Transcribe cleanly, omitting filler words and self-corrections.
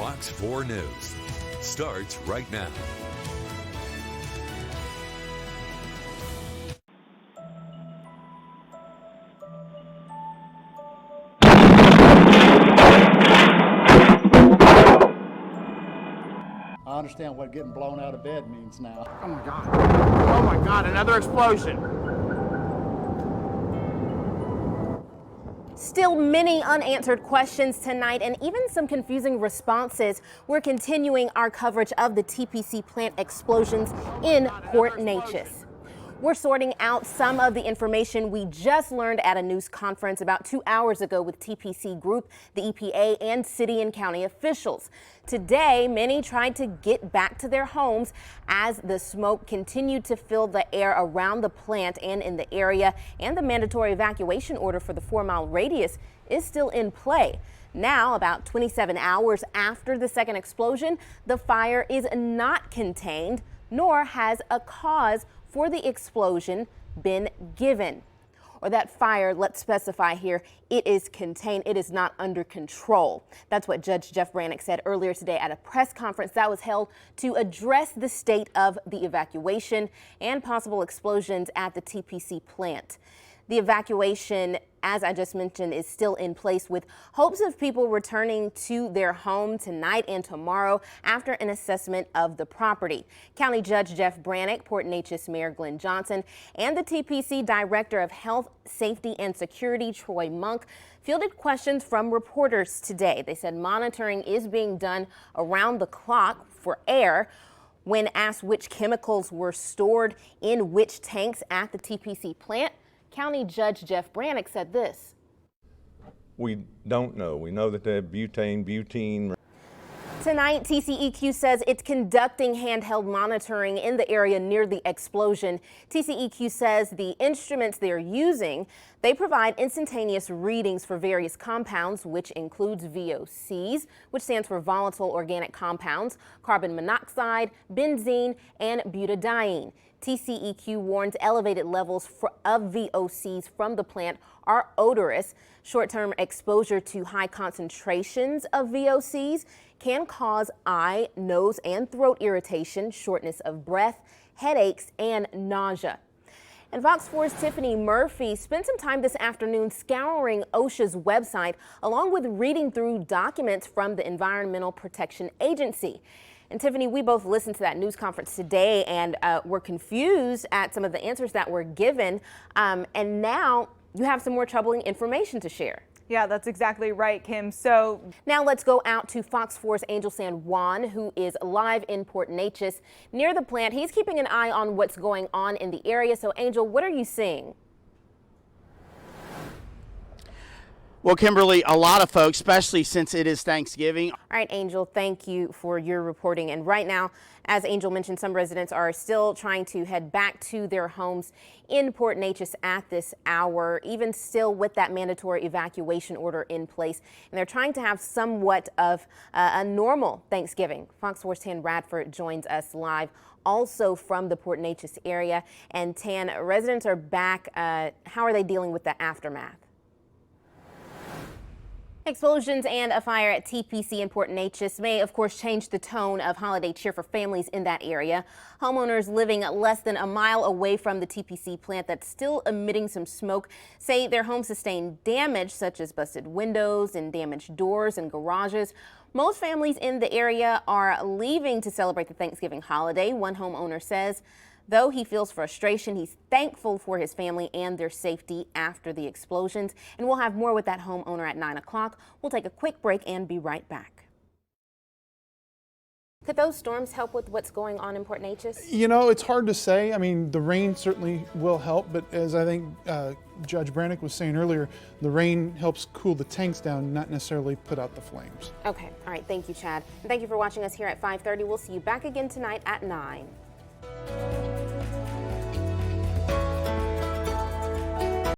Fox 4 News starts right now. I understand what getting blown out of bed means now. Oh my God. Oh my God, another explosion. Still many unanswered questions tonight and even some confusing responses. We're continuing our coverage of the TPC plant explosions in Port Neches. We're sorting out some of the information we just learned at a news conference about 2 hours ago with TPC Group, the EPA, and city and county officials. Today, many tried to get back to their homes as the smoke continued to fill the air around the plant and in the area, and the mandatory evacuation order for the 4-mile radius is still in play. Now, about 27 hours after the second explosion, the fire is not contained, nor has a cause for the explosion been given. Or that fire, let's specify here, it is contained, it is not under control. That's what Judge Jeff Brannick said earlier today at a press conference that was held to address the state of the evacuation and possible explosions at the TPC plant. The evacuation, as I just mentioned, is still in place with hopes of people returning to their home tonight and tomorrow after an assessment of the property. County Judge Jeff Brannick, Port Neches Mayor Glenn Johnson, and the TPC Director of Health, Safety, and Security, Troy Monk, fielded questions from reporters today. They said monitoring is being done around the clock for air. When asked which chemicals were stored in which tanks at the TPC plant, County Judge Jeff Brannick said this. We don't know. We know that they have butane. Tonight, TCEQ says it's conducting handheld monitoring in the area near the explosion. TCEQ says the instruments they're using, they provide instantaneous readings for various compounds, which includes VOCs, which stands for volatile organic compounds, carbon monoxide, benzene, and butadiene. TCEQ warns elevated levels of VOCs from the plant are odorous. Short-term exposure to high concentrations of VOCs can cause eye, nose, and throat irritation, shortness of breath, headaches, and nausea. And Fox 4's Tiffany Murphy spent some time this afternoon scouring OSHA's website, along with reading through documents from the Environmental Protection Agency. And Tiffany, we both listened to that news conference today and were confused at some of the answers that were given. And now you have some more troubling information to share. Yeah, that's exactly right, Kim. So now let's go out to Fox 4's Angel San Juan, who is live in Port Neches near the plant. He's keeping an eye on what's going on in the area. So Angel, what are you seeing? Well, Kimberly, a lot of folks, especially since it is Thanksgiving. All right, Angel, thank you for your reporting. And right now, as Angel mentioned, some residents are still trying to head back to their homes in Port Neches at this hour, even still with that mandatory evacuation order in place. And they're trying to have somewhat of a normal Thanksgiving. Fox 4's Tan Radford joins us live, also from the Port Neches area. And Tan, residents are back. How are they dealing with the aftermath? Explosions and a fire at TPC in Port Neches may, of course, change the tone of holiday cheer for families in that area. Homeowners living less than a mile away from the TPC plant that's still emitting some smoke say their homes sustained damage, such as busted windows and damaged doors and garages. Most families in the area are leaving to celebrate the Thanksgiving holiday. One homeowner says, though he feels frustration, he's thankful for his family and their safety after the explosions. And we'll have more with that homeowner at 9 o'clock. We'll take a quick break and be right back. Could those storms help with what's going on in Port Neches? You know, it's hard to say. I mean, the rain certainly will help, but as I think Judge Brannick was saying earlier, the rain helps cool the tanks down, not necessarily put out the flames. Okay. All right. Thank you, Chad. And thank you for watching us here at 5:30. We'll see you back again tonight at 9.